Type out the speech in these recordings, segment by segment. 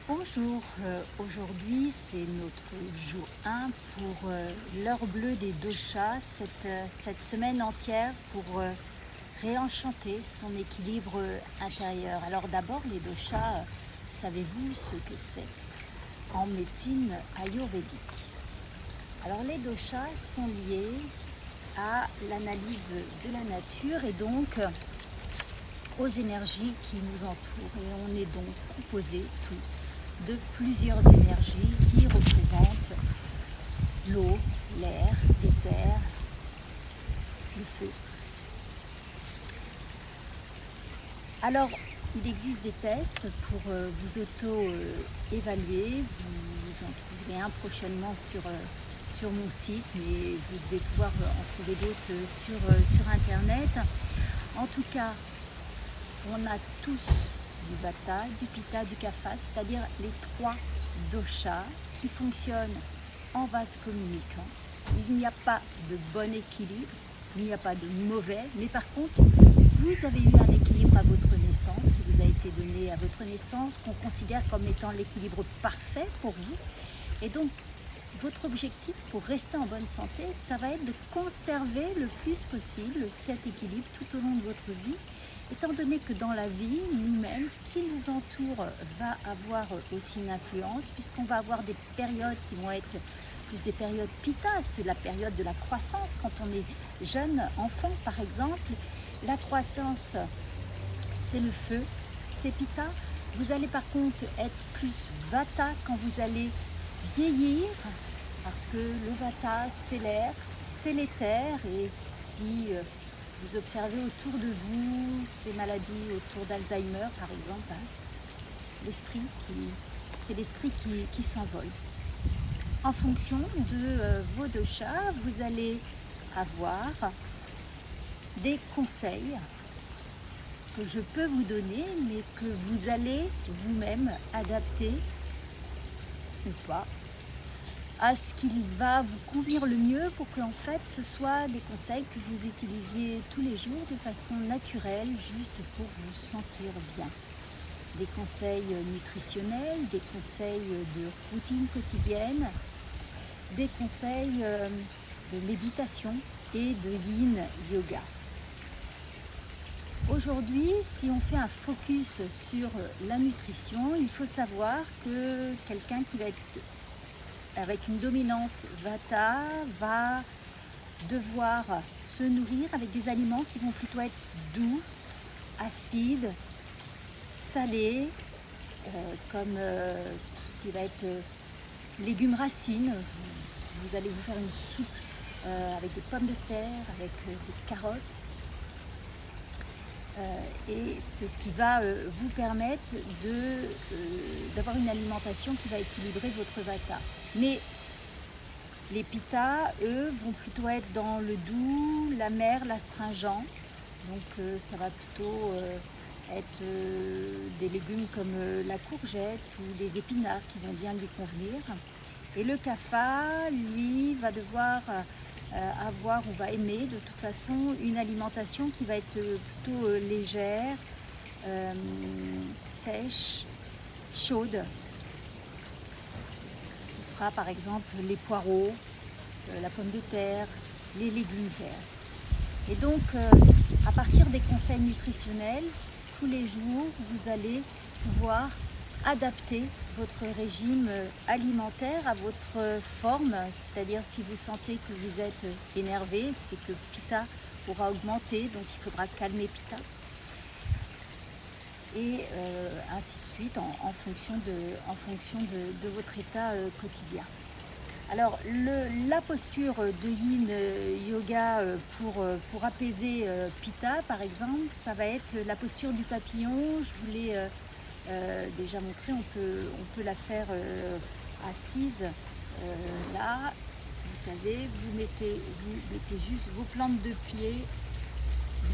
Bonjour, aujourd'hui c'est notre jour 1 pour l'heure bleue des doshas, cette semaine entière pour réenchanter son équilibre intérieur. Alors d'abord les doshas, savez-vous ce que c'est en médecine ayurvédique? Alors les doshas sont liés à l'analyse de la nature et donc aux énergies qui nous entourent. Et on est donc composés tous de plusieurs énergies qui représentent l'eau, l'air, l'éther, le feu. Alors, il existe des tests pour vous auto-évaluer. Vous en trouverez un prochainement sur mon site, mais vous devez pouvoir en trouver d'autres sur Internet. En tout cas, on a tous du vata, du pitta, du kapha, c'est-à-dire les trois doshas qui fonctionnent en vase communicant. Il n'y a pas de bon équilibre, il n'y a pas de mauvais, mais par contre, vous avez eu un équilibre à votre naissance, qui vous a été donné à votre naissance, qu'on considère comme étant l'équilibre parfait pour vous. Et donc, votre objectif pour rester en bonne santé, ça va être de conserver le plus possible cet équilibre tout au long de votre vie, étant donné que dans la vie, nous-mêmes, ce qui nous entoure va avoir aussi une influence, puisqu'on va avoir des périodes qui vont être plus des périodes pitta, c'est la période de la croissance quand on est jeune enfant par exemple. La croissance, c'est le feu, c'est pitta. Vous allez par contre être plus vata quand vous allez vieillir, parce que le vata, c'est l'air, c'est l'éther, et si vous observez autour de vous ces maladies autour d'Alzheimer par exemple, c'est l'esprit qui s'envole. En fonction de vos doshas, vous allez avoir des conseils que je peux vous donner, mais que vous allez vous-même adapter ou pas à ce qu'il va vous convenir le mieux pour que en fait ce soit des conseils que vous utilisiez tous les jours de façon naturelle, juste pour vous sentir bien. Des conseils nutritionnels, des conseils de routine quotidienne, des conseils de méditation et de yin yoga. Aujourd'hui, si on fait un focus sur la nutrition, il faut savoir que quelqu'un qui va être avec une dominante vata va devoir se nourrir avec des aliments qui vont plutôt être doux, acides, salés, comme tout ce qui va être légumes racines. Vous allez vous faire une soupe avec des pommes de terre, avec des carottes. Et c'est ce qui va vous permettre d'avoir une alimentation qui va équilibrer votre vata. Mais les pittas, eux, vont plutôt être dans le doux, l'amer, l'astringent. Donc ça va plutôt être des légumes comme la courgette ou des épinards qui vont bien lui convenir. Et le kapha, lui, va devoir avoir ou va aimer de toute façon une alimentation qui va être plutôt légère, sèche, chaude. Ce sera par exemple les poireaux, la pomme de terre, les légumes verts. Et donc à partir des conseils nutritionnels, tous les jours vous allez pouvoir adapter votre régime alimentaire à votre forme, c'est-à-dire si vous sentez que vous êtes énervé, c'est que pitta aura augmenté, donc il faudra calmer pitta. Et ainsi de suite en fonction de votre état quotidien. Alors la posture de yin yoga pour apaiser pitta par exemple, ça va être la posture du papillon. Je vous l'ai déjà montré, on peut la faire assise là. Vous savez, vous mettez juste vos plantes de pied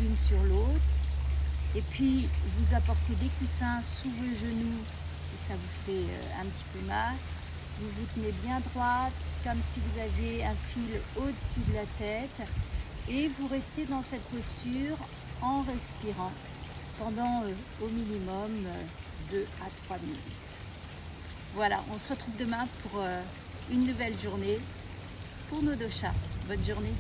l'une sur l'autre, et puis vous apportez des coussins sous vos genoux si ça vous fait un petit peu mal. Vous vous tenez bien droite, comme si vous aviez un fil au-dessus de la tête, et vous restez dans cette posture en respirant pendant au minimum 2 à 3 minutes. Voilà, on se retrouve demain pour une nouvelle journée pour nos 2 chats. Bonne journée.